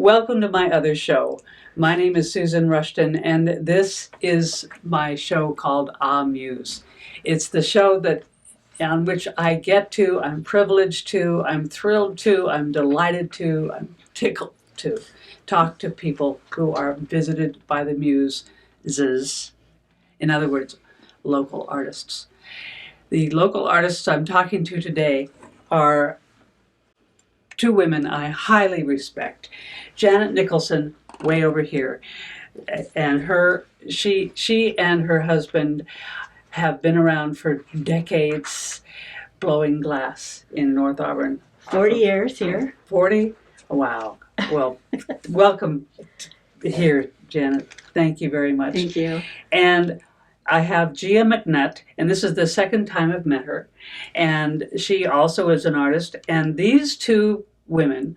Welcome to my other show. My name is Susan Rushton, and this is my show called Muse. It's the show on which I get to, I'm privileged to, I'm thrilled to, I'm delighted to, I'm tickled to talk to people who are visited by the Muses. In other words, local artists. The local artists I'm talking to today are two women I highly respect. Janet Nicholson, way over here, and she and her husband have been around for decades blowing glass in North Auburn. 40 years here. 40? Wow. Well, welcome here, Janet. Thank you very much. Thank you. And I have Gia McNutt, and this is the second time I've met her, and she also is an artist. And these two women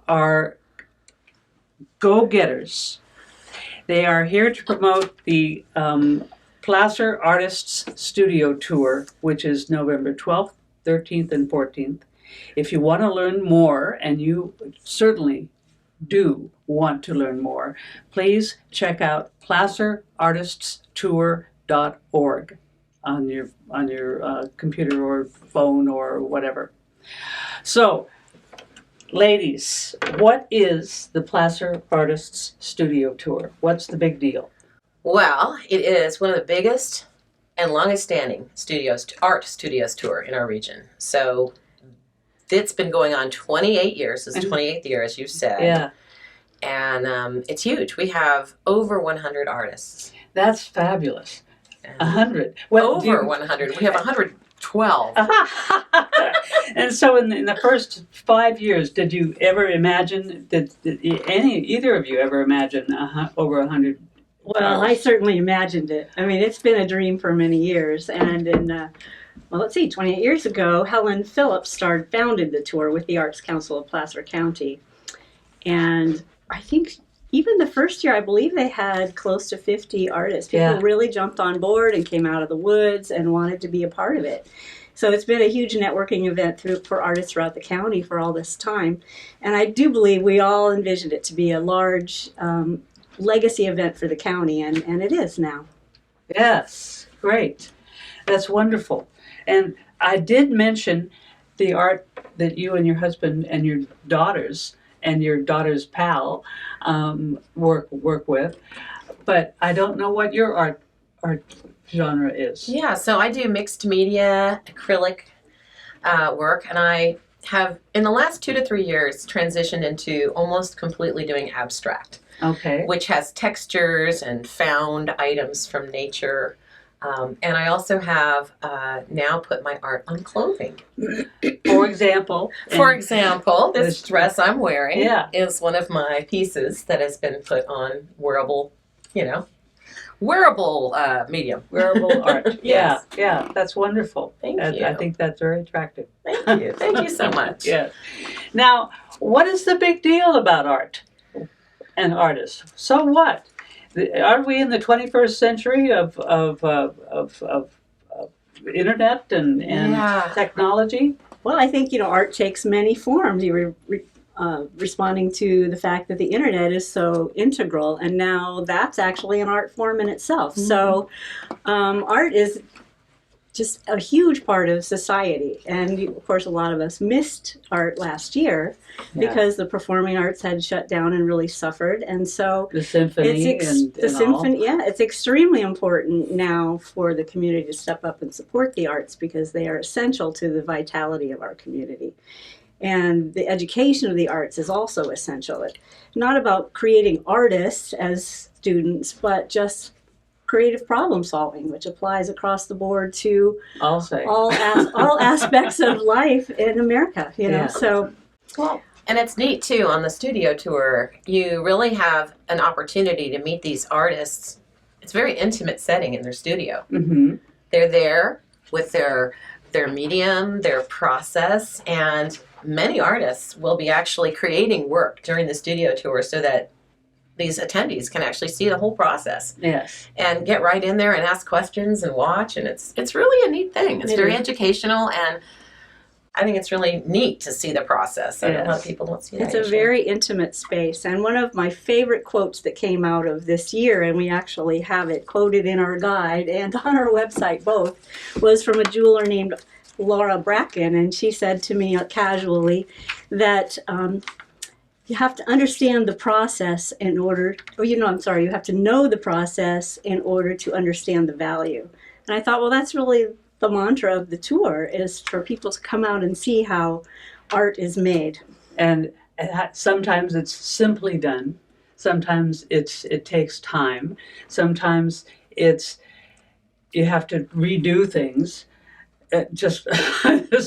are go-getters. They are here to promote the Placer Artists Studio Tour, which is November 12th, 13th, and 14th. If you want to learn more, and you certainly do want to learn more, please check out placerartiststour.org on your computer or phone or whatever. So, ladies, what is the Placer Artists Studio Tour? What's the big deal? Well, it is one of the biggest and longest standing art studios tour in our region. So it's been going on 28 years. This is 28th year, as you said. Yeah. And it's huge. We have over 100 artists. That's fabulous. 100. Well, over 100. We have 112. And so in the first 5 years, did you ever imagine, did either of you ever imagine over 100? Well, I certainly imagined it. I mean, it's been a dream for many years. And in, 28 years ago, Helen Phillips founded the tour with the Arts Council of Placer County. And I think even the first year, I believe they had close to 50 artists. People really jumped on board and came out of the woods and wanted to be a part of it. So it's been a huge networking event for artists throughout the county for all this time. And I do believe we all envisioned it to be a large legacy event for the county, and it is now. Yes, great. That's wonderful. And I did mention the art that you and your husband and your daughter's pal work with, but I don't know what your art genre is. Yeah, so I do mixed media, acrylic work, and I have, in the last 2 to 3 years, transitioned into almost completely doing abstract. Okay. Which has textures and found items from nature. And I also have now put my art on clothing. For example, this dress I'm wearing is one of my pieces that has been put on wearable medium. Wearable art. Yes. Yeah, that's wonderful. Thank you. I think that's very attractive. Thank you. Thank you so much. Yes. Now, what is the big deal about art and artists? So what? Aren't we in the 21st century of internet and technology? Well, I think art takes many forms. You were responding to the fact that the internet is so integral, and now that's actually an art form in itself. Mm-hmm. So, art is just a huge part of society, and of course, a lot of us missed art last year because the performing arts had shut down and really suffered, and so the symphony it's extremely important now for the community to step up and support the arts because they are essential to the vitality of our community. And the education of the arts is also essential. It's not about creating artists as students, but just creative problem solving, which applies across the board to all aspects of life in America. So well, and it's neat too. On the studio tour, you really have an opportunity to meet these artists. It's a very intimate setting in their studio. Mm-hmm. They're there with their medium, their process, and many artists will be actually creating work during the studio tour so that these attendees can actually see the whole process. Yes. And get right in there and ask questions and watch, and it's really a neat thing. It's very educational, and I think it's really neat to see the process. A lot of people don't see that. It's a usually. very intimate space. And one of my favorite quotes that came out of this year, and we actually have it quoted in our guide and on our website both, was from a jeweler named Laura Bracken. And she said to me casually that you have to understand the process in order, you have to know the process in order to understand the value. And I thought, well, that's really the mantra of the tour, is for people to come out and see how art is made. And sometimes it's simply done. Sometimes it takes time. Sometimes you have to redo things. Just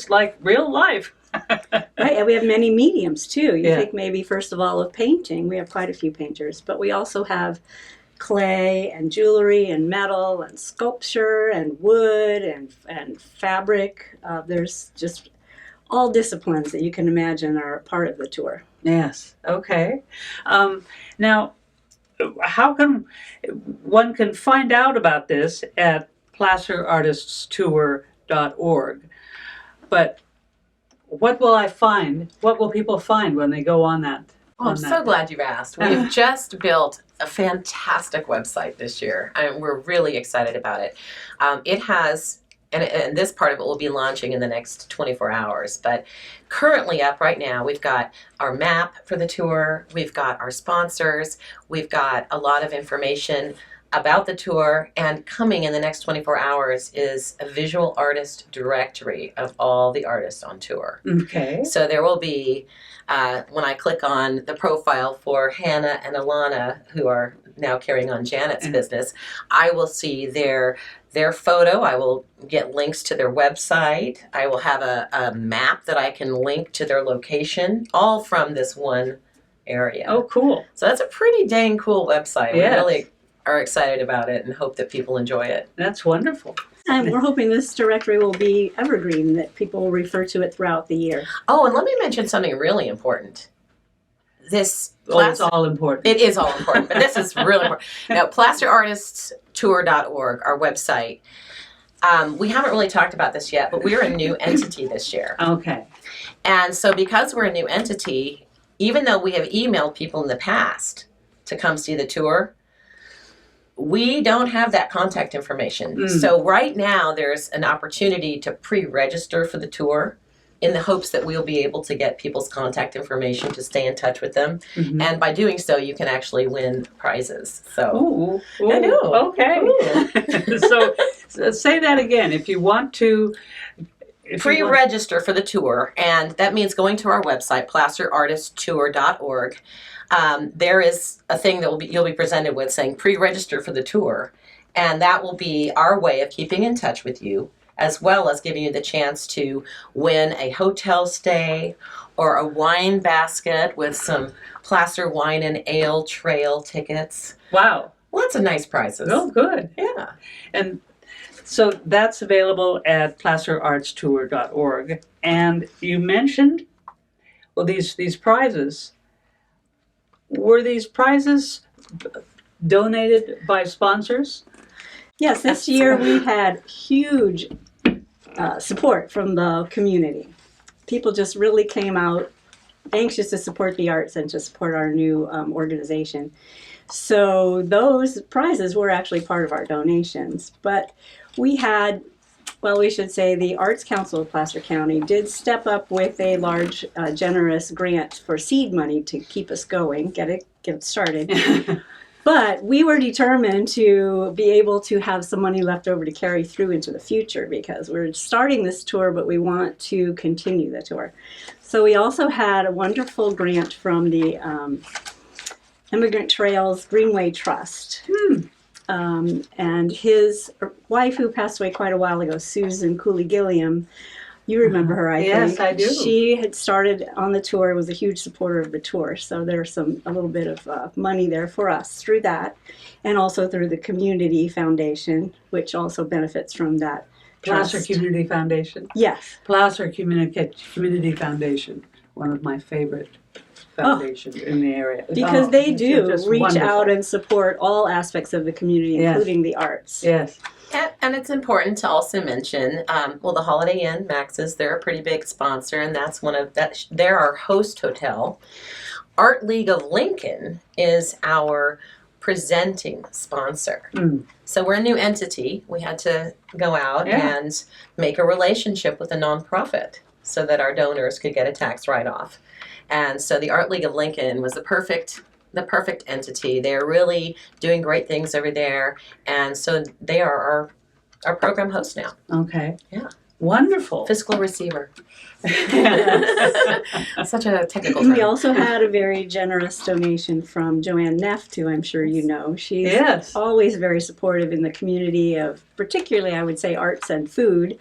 like real life. Right, and we have many mediums too. You Yeah. think maybe first of all of painting. We have quite a few painters, but we also have clay and jewelry and metal and sculpture and wood and fabric. There's just all disciplines that you can imagine are part of the tour. Yes. Okay. Now, how can one can find out about this at placerartiststour.org? But what will I find? What will people find when they go on that? Oh, I'm so glad you've asked. We've just built a fantastic website this year, and we're really excited about it. It has, and this part of it will be launching in the next 24 hours, but currently up right now, we've got our map for the tour, we've got our sponsors, we've got a lot of information about the tour, and coming in the next 24 hours is a visual artist directory of all the artists on tour. Okay. So there will be, when I click on the profile for Hannah and Alana, who are now carrying on Janet's business, I will see their photo. I will get links to their website. I will have a map that I can link to their location, all from this one area. Oh, cool. So that's a pretty dang cool website. Yes. We really are excited about it and hope that people enjoy it. That's wonderful. And we're hoping this directory will be evergreen, that people will refer to it throughout the year. Oh, and let me mention something really important. It's all important. It is all important, but this is really important. Now, placerartiststour.org, our website, we haven't really talked about this yet, but we're a new entity this year. Okay. And so because we're a new entity, even though we have emailed people in the past to come see the tour, we don't have that contact information. So right now there's an opportunity to pre-register for the tour in the hopes that we'll be able to get people's contact information to stay in touch with them. Mm-hmm. And by doing so, you can actually win prizes. So Ooh, I know. Okay. So say that again. If you want to pre-register for the tour, and that means going to our website, placerartiststour.org. There is a thing that you'll be presented with saying pre-register for the tour, and that will be our way of keeping in touch with you, as well as giving you the chance to win a hotel stay or a wine basket with some Placer Wine and Ale Trail tickets. Wow. Lots of nice prizes. Oh, good. Yeah. And so that's available at placerartstour.org. And you mentioned, well, these prizes. Were these prizes donated by sponsors? Yes, this year we had huge support from the community. People just really came out anxious to support the arts and to support our new organization. So those prizes were actually part of our donations. But we had, well, we should say the Arts Council of Placer County did step up with a large, generous grant for seed money to keep us going, get it started. But we were determined to be able to have some money left over to carry through into the future, because we're starting this tour, but we want to continue the tour. So we also had a wonderful grant from the Immigrant Trails Greenway Trust. And his wife, who passed away quite a while ago, Susan Cooley-Gilliam, you remember her, I think. Yes, I do. She had started on the tour, was a huge supporter of the tour. So there's a little bit of money there for us through that, and also through the Community Foundation, which also benefits from that Placer trust. Community Foundation? Yes. Placer Community Foundation, one of my favorite foundation in the area. Because they do just reach wonderful. out and support all aspects of the community, Yes. including the arts. Yes. And it's important to also mention, the Holiday Inn, Max's, they're a pretty big sponsor, and that's they're our host hotel. Art League of Lincoln is our presenting sponsor. Mm. So we're a new entity. We had to go out and make a relationship with a nonprofit so that our donors could get a tax write-off. And so the Art League of Lincoln was the perfect entity. They're really doing great things over there, and so they are our program host now. Okay. Yeah. Wonderful. Fiscal receiver. Such a technical term. We also had a very generous donation from Joanne Neff, who I'm sure you know. She's Yes. always very supportive in the community of, particularly, I would say, arts and food.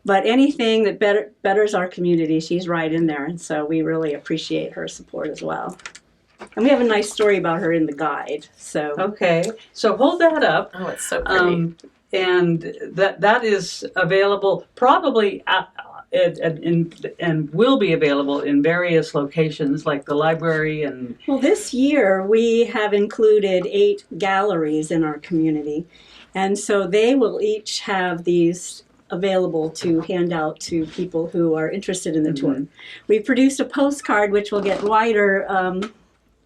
But anything that betters our community, she's right in there. And so we really appreciate her support as well. And we have a nice story about her in the guide. So Okay. So hold that up. Oh, it's so pretty. And that is available probably and will be available in various locations like the library and well, this year we have included 8 galleries in our community. And so they will each have these available to hand out to people who are interested in the tour. We produced a postcard which will get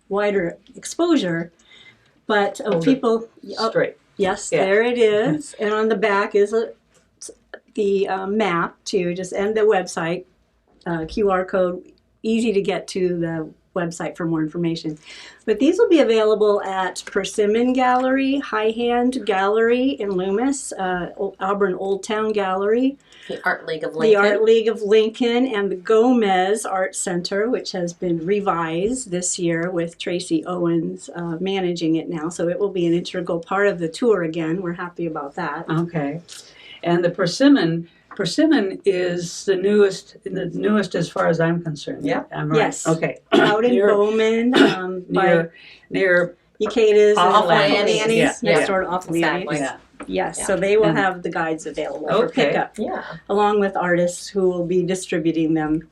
wider exposure, but people straight. yes, Yeah. there it is. And on the back is the map too, and the website, QR code, easy to get to the website for more information. But these will be available at Persimmon Gallery, High Hand Gallery in Loomis, Auburn Old Town Gallery, The Art League of the Lincoln. Art League of Lincoln, and the Gomez Art Center, which has been revised this year with Tracy Owens managing it now. So it will be an integral part of the tour again. We're happy about that. Okay. And the Persimmon is the newest as far as I'm concerned. Yeah. I'm right. Yes. Okay. Out in Near- Bowman, by near Ikeda's Awful and Annie's. Annie's, Yeah. next Yeah. door to Awful Exactly. Annie's. yeah. Yes, Yeah. so they will And- have the guides available for Okay. pickup, Yeah. along with artists who will be distributing them.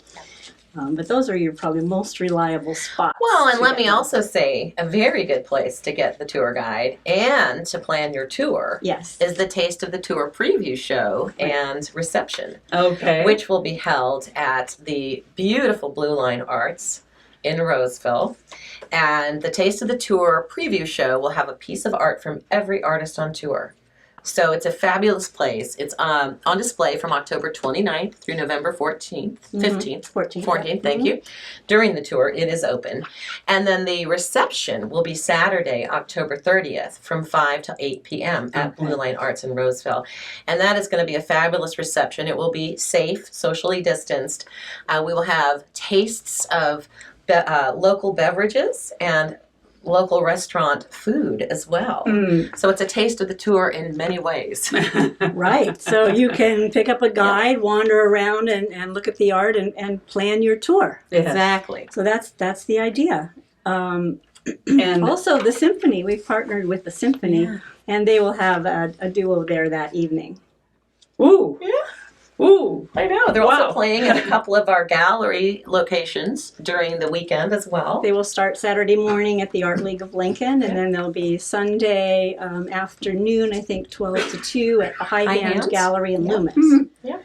But those are your probably most reliable spots. Well, and to let me get them. also say a very good place to get the tour guide and to plan your tour Yes. is the Taste of the Tour preview show and reception, Okay. which will be held at the beautiful Blue Line Arts in Roseville. And the Taste of the Tour preview show will have a piece of art from every artist on tour. So it's a fabulous place. It's on display from October 29th through November 14th, 15th. 14th, thank you. During the tour, it is open. And then the reception will be Saturday, October 30th from 5 to 8 p.m. at Okay. Blue Line Arts in Roseville. And that is going to be a fabulous reception. It will be safe, socially distanced. We will have tastes of local beverages and local restaurant food as well. So it's a taste of the tour in many ways. Right. So you can pick up a guide, wander around, and look at the art and plan your tour. Yes. Exactly. So that's the idea. And Also, the symphony. We've partnered with the symphony, Yeah. and they will have a duo there that evening. ooh. Yeah. Ooh. I know. They're Wow. also playing at a couple of our gallery locations during the weekend as well. They will start Saturday morning at the Art League of Lincoln, and then there'll be Sunday afternoon, I think 12 to 2 at the High Hand Hand. Gallery in Yeah. Loomis. Yeah.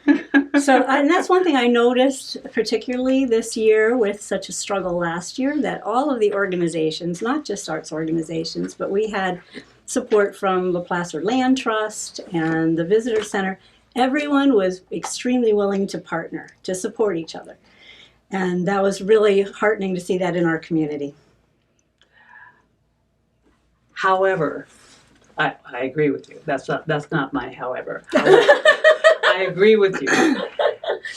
So, and that's one thing I noticed, particularly this year with such a struggle last year, that all of the organizations, not just arts organizations, but we had support from the Placer Land Trust and the Visitor Center. Everyone was extremely willing to partner, to support each other. And that was really heartening to see that in our community. However, I agree with you. That's not my however. I agree with you.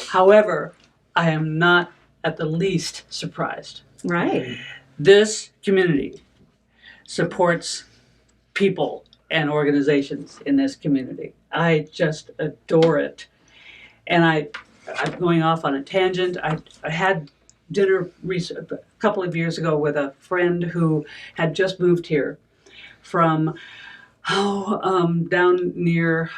However, I am not at the least surprised. Right. This community supports people and organizations in this community. I just adore it. And I'm going off on a tangent. I had dinner a couple of years ago with a friend who had just moved here from down near,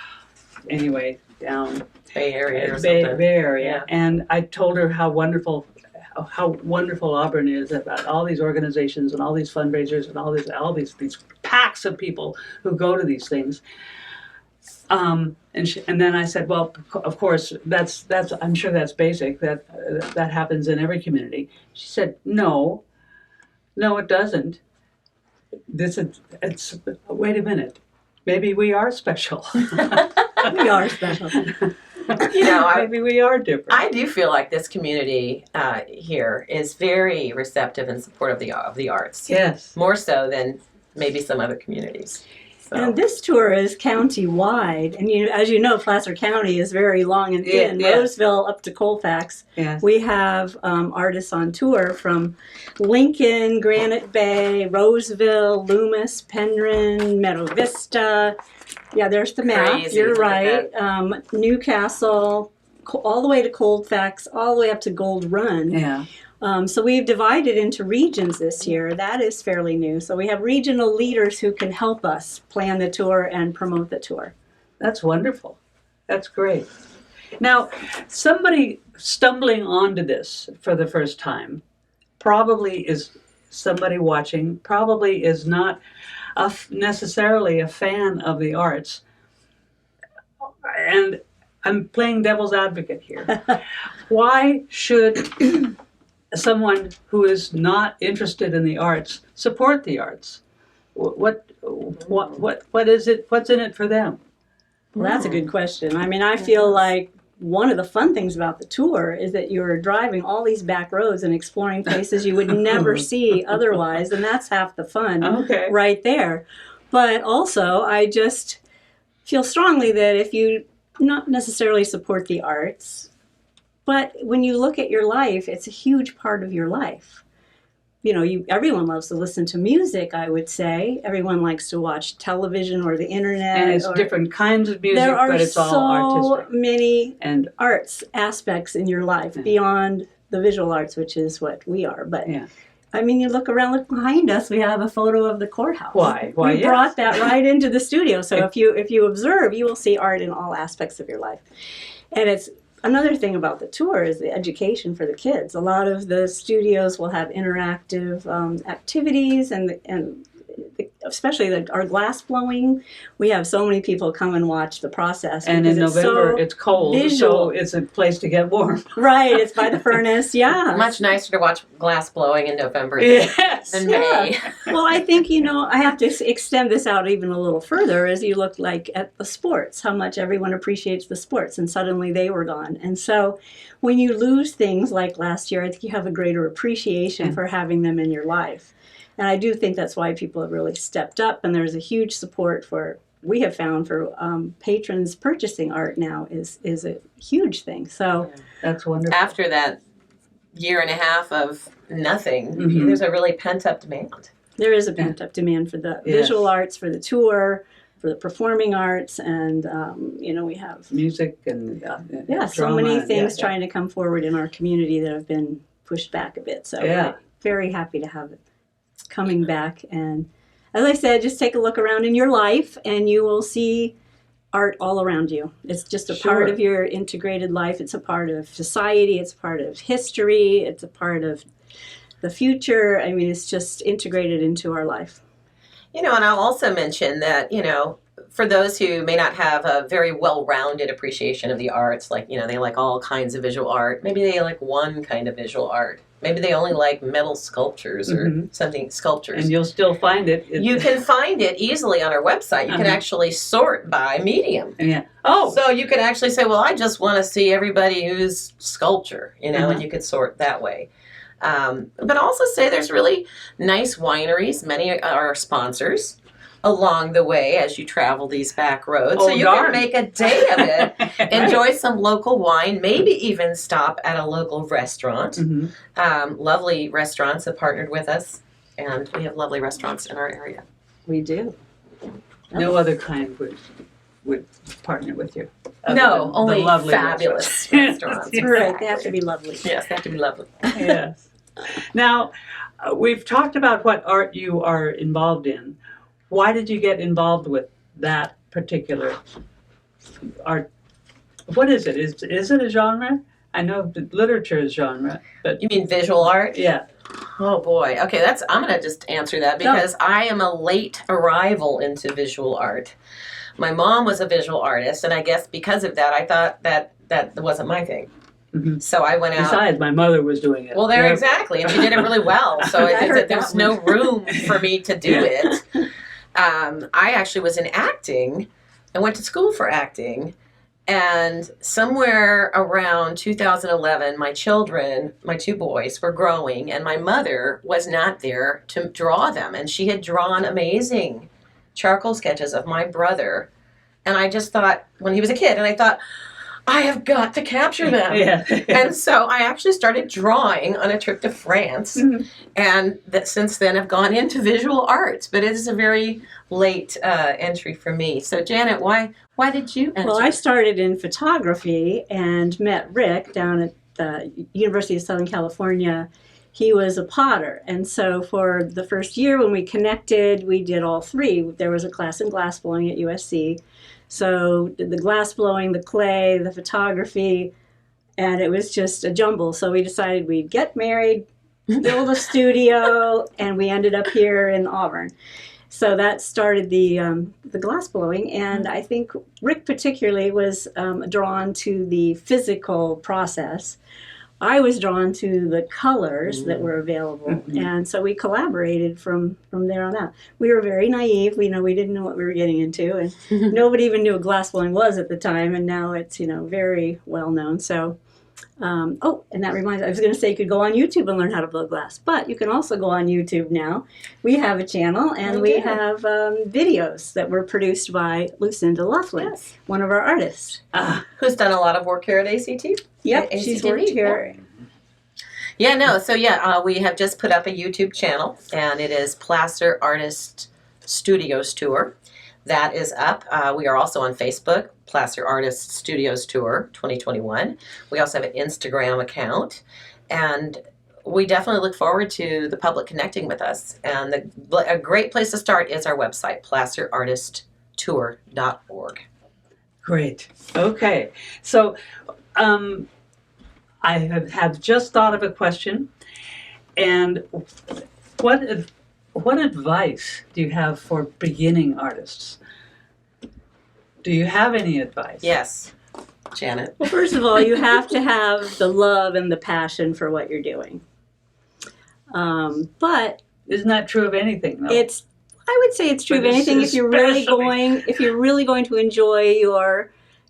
anyway, down Bay Area or Bay something. Area. Yeah. And I told her how wonderful how wonderful Auburn is about all these organizations and all these fundraisers and all these packs of people who go to these things. And then I said, well, of course, that's I'm sure that's basic. That happens in every community. She said, no, it doesn't. It's wait a minute. Maybe we are special. We are special. Maybe we are different. I do feel like this community here is very receptive and supportive of the arts. Yes. More so than maybe some other communities. So. And this tour is county-wide. And as you know, Placer County is very long and thin. Yeah. Roseville up to Colfax. Yes. We have artists on tour from Lincoln, Granite Bay, Roseville, Loomis, Penryn, Meadow Vista. Yeah, there's the map. Crazy, You're isn't right. Newcastle, all the way to Colfax, all the way up to Gold Run. Yeah. So we've divided into regions this year. That is fairly new. So we have regional leaders who can help us plan the tour and promote the tour. That's wonderful. That's great. Now, somebody stumbling onto this for the first time probably is somebody watching, probably is not necessarily a fan of the arts. And I'm playing devil's advocate here. Why should someone who is not interested in the arts support the arts? What is it? What's in it for them? Well, that's a good question. I mean, I feel like one of the fun things about the tour is that you're driving all these back roads and exploring places you would never see otherwise, and that's half the fun right there. But also, I just feel strongly that if you not necessarily support the arts, but when you look at your life, it's a huge part of your life. Everyone loves to listen to music, I would say. Everyone likes to watch television or the internet. And it's different kinds of music, but it's all artistic. There are so many arts aspects in your life beyond the visual arts, which is what we are. But I mean, you look behind us, we have a photo of the courthouse. Why? We brought that right into the studio. So if you observe, you will see art in all aspects of your life. And it's another thing about the tour is the education for the kids. A lot of the studios will have interactive activities, and especially our glass blowing. We have so many people come and watch the process. And in November, it's cold, so it's a place to get warm. Right, it's by the furnace, yeah. Much nicer to watch glass blowing in November than May. Well, I think, I have to extend this out even a little further as you look at the sports, how much everyone appreciates the sports, and suddenly they were gone. And so when you lose things like last year, I think you have a greater appreciation for having them in your life. And I do think that's why people have really stepped up, and there's a huge support we have found for patrons purchasing art now is a huge thing. So that's wonderful. After that year and a half of nothing, there's a really pent-up demand. There is a pent-up demand for the visual arts, for the tour, for the performing arts, and we have music and so many things trying to come forward in our community that have been pushed back a bit. So we're very happy to have it coming back. And as I said, just take a look around in your life and you will see art all around you. It's just a part of your integrated life. It's a part of society. It's a part of history. It's a part of the future. I mean, it's just integrated into our life. And I'll also mention that, for those who may not have a very well-rounded appreciation of the arts, like, they like all kinds of visual art. Maybe they like one kind of visual art. Maybe they only like metal sculptures or sculptures. And you'll still find it. You can find it easily on our website. You can actually sort by medium. Yeah. Oh. So you could actually say, well, I just want to see everybody who's sculpture, and you could sort that way. But also say there's really nice wineries. Many are our sponsors along the way as you travel these back roads. So you can make a day of it, enjoy some local wine, maybe even stop at a local restaurant. Lovely restaurants have partnered with us, and we have lovely restaurants in our area. We do. No other kind would partner with you. No, only fabulous restaurants. Right, they have to be lovely. Yes, they have to be lovely. Yes. Now, we've talked about what art you are involved in. Why did you get involved with that particular art? What is it? Is it a genre? I know the literature genre, but You mean visual art? yeah. Oh boy. Okay, I'm gonna just answer that because I am a late arrival into visual art. My mom was a visual artist, and I guess because of that, I thought that wasn't my thing. Mhm. So I went out. Besides, my mother was doing it. Well, there exactly, and she did it really well. So there was no room for me to do it. I actually was in acting. I went to school for acting, and somewhere around 2011, my children, my two boys, were growing, and my mother was not there to draw them, and she had drawn amazing charcoal sketches of my brother, and I just thought when he was a kid, and I thought, I have got to capture them. Yeah. And so I actually started drawing on a trip to France, and that since then have gone into visual arts. But it is a very late entry for me. So Janet, why did you enter? Well, I started in photography and met Rick down at the University of Southern California. He was a potter, and so for the first year when we connected, we did all three. There was a class in glass blowing at USC. So the glass blowing, the clay, the photography, and it was just a jumble. So we decided we'd get married, build a studio, and we ended up here in Auburn. So that started the glass blowing, and I think Rick particularly was drawn to the physical process. I was drawn to the colors that were available, and so we collaborated from there on out. We were very naive. We didn't know what we were getting into, and nobody even knew what glass blowing was at the time. And now it's very well known. So, and that reminds me, I was going to say you could go on YouTube and learn how to blow glass, but you can also go on YouTube now. We have a channel, and we have videos that were produced by Lucinda Laughlin, one of our artists. Who's done a lot of work here at ACT? Yep, she's worked here. Yeah, no, so we have just put up a YouTube channel, and it is Placer Artist Studios Tour. That is up. We are also on Facebook, Placer Artist Studios Tour 2021. We also have an Instagram account, and we definitely look forward to the public connecting with us. And a great place to start is our website, placerartisttour.org. Great. Okay. So I have just thought of a question, and what advice do you have for beginning artists? Do you have any advice? Yes, Janet. Well, first of all, you have to have the love and the passion for what you're doing. But isn't that true of anything, though? I would say it's true of anything if you're really going to enjoy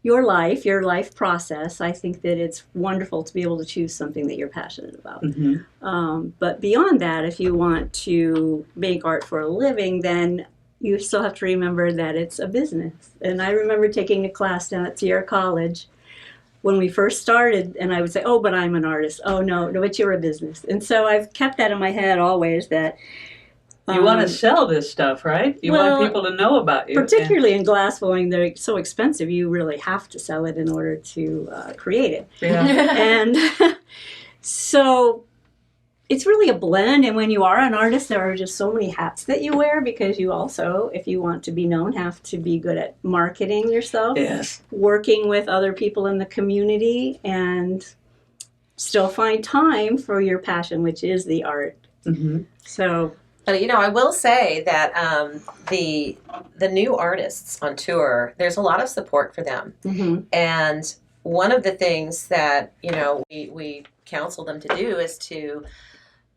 your life process. I think that it's wonderful to be able to choose something that you're passionate about. But beyond that, if you want to make art for a living, then you still have to remember that it's a business. And I remember taking a class down at Sierra College when we first started, and I would say, oh, but I'm an artist. Oh, no, but you're a business. And so I've kept that in my head always, that you want to sell this stuff, right? You want people to know about you. Particularly in glass blowing, they're so expensive, you really have to sell it in order to create it. Yeah. And so it's really a blend. And when you are an artist, there are just so many hats that you wear, because you also, if you want to be known, have to be good at marketing yourself, Yes. working with other people in the community, and still find time for your passion, which is the art. So... But, I will say that the new artists on tour, there's a lot of support for them. And one of the things that, we counsel them to do is to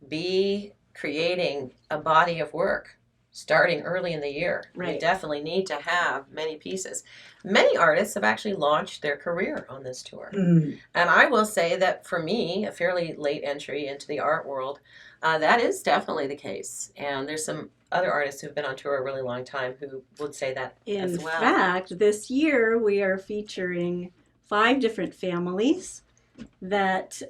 be creating a body of work starting early in the year. Right. You definitely need to have many pieces. Many artists have actually launched their career on this tour. And I will say that for me, a fairly late entry into the art world, that is definitely the case. And there's some other artists who've been on tour a really long time who would say that as well. In fact, this year we are featuring 5 different families that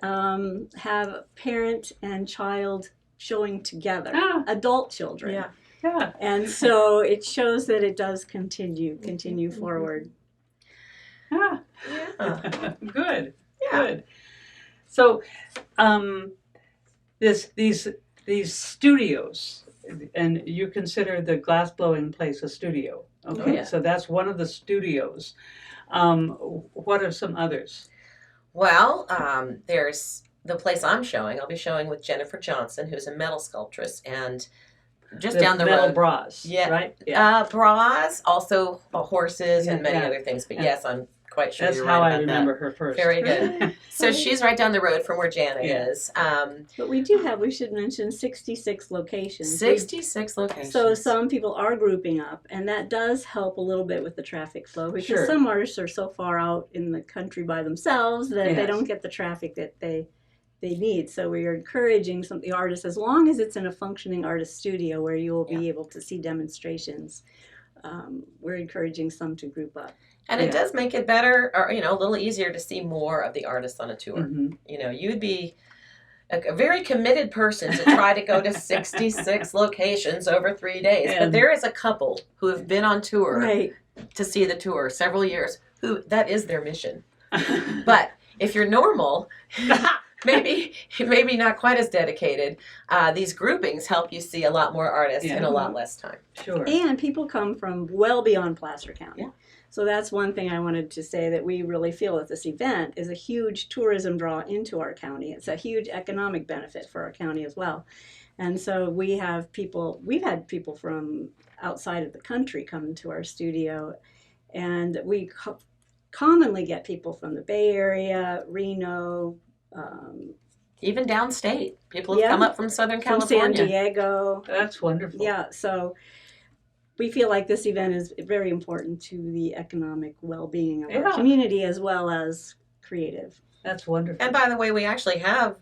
have parent and child showing together, adult children. Yeah. Yeah. And so it shows that it does continue forward. Yeah. Good. Yeah. Good. So, these studios, and you consider the glass blowing place a studio. Okay. Oh, yeah. So that's one of the studios. What are some others? Well, there's the place I'm showing. I'll be showing with Jennifer Johnson, who's a metal sculptress, and just down the metal road. bras, Yeah. right? Bras, also horses and many Yeah. other things. But Yeah. yes, I'm quite sure That's you're how right I about remember her first. Very good. So she's right down the road from where Janet Yeah. is. But we do have, we should mention 66 locations. 66 locations. So some people are grouping up, and that does help a little bit with the traffic flow because Sure. some artists are so far out in the country by themselves that they Yes. don't get the traffic that they need. So we are encouraging some of the artists, as long as it's in a functioning artist studio where you will be able to see demonstrations. We're encouraging some to group up. And it does make it better, or a little easier to see more of the artists on a tour. Mm-hmm. You'd be a very committed person to try to go to 66 locations over 3 days. But there is a couple who have been on tour to see the tour several years who that is their mission. But if you're normal, maybe not quite as dedicated, these groupings help you see a lot more artists in a lot less time. Sure. And people come from well beyond Placer County. Yeah. So that's one thing I wanted to say, that we really feel that this event is a huge tourism draw into our county. It's a huge economic benefit for our county as well. And so we've had people from outside of the country come to our studio, and we commonly get people from the Bay Area, Reno, even downstate. People have come up from Southern from California. San Diego. That's wonderful. Yeah, so we feel like this event is very important to the economic well-being of our community as well as creative. That's wonderful. And by the way, we actually have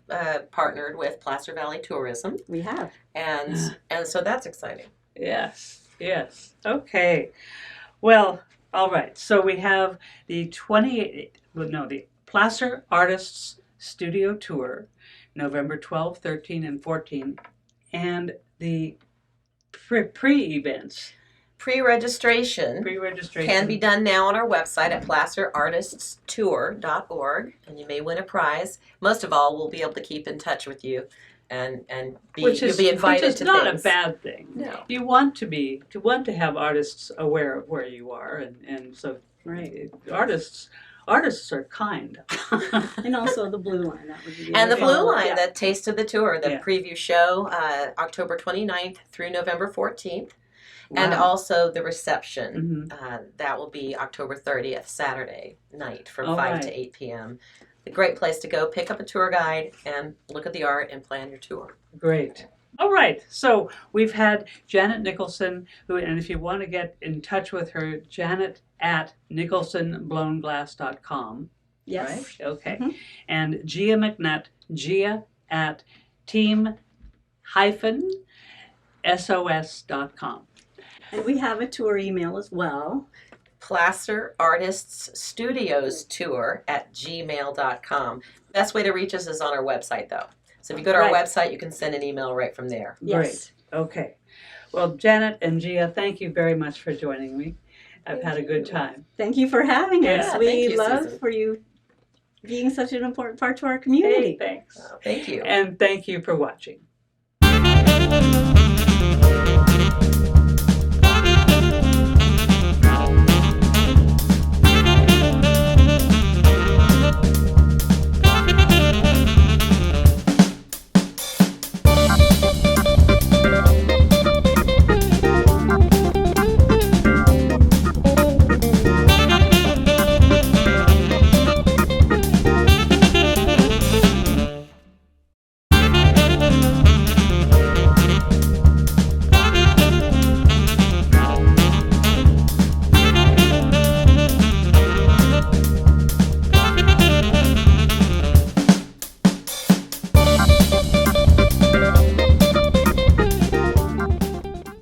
partnered with Placer Valley Tourism. We have. And so that's exciting. Yes. Okay. Well, all right. So we have the the Placer Artists Studio Tour, November 12, 13, and 14, and the pre-events. Pre-registration Pre-registration can be done now on our website at placerartiststour.org, and you may win a prize. Most of all, we'll be able to keep in touch with you, and you'll be invited which is to not things. a bad thing. No. You want to have artists aware of where you are, and so artists are kind. And also the Blue Line. That would be And the Blue Line, yeah. the Taste of the Tour, the Yeah. preview show, October 29th through November 14th. Wow. And also the reception. Mhm. That will be October 30th, Saturday night from All 5 right. to 8 p.m. A great place to go. Pick up a tour guide and look at the art and plan your tour. Great. All right. So we've had Janet Nicholson, and if you want to get in touch with her, Janet at nicholsonblownglass.com. Yes. Right? Okay. Mhm. And Gia McNutt, Gia at team-sos.com. And we have a tour email as well. Placer Artists Studios Tour at gmail.com. Best way to reach us is on our website, though. So if you go to our website, you can send an email right from there. Yes. Great. Okay. Well, Janet and Gia, thank you very much for joining me. I've had a good time. Thank you for having us. Yeah, thank We you, love Susan. for you being such an important part to our community. Hey, thanks. Thank you. And thank you for watching.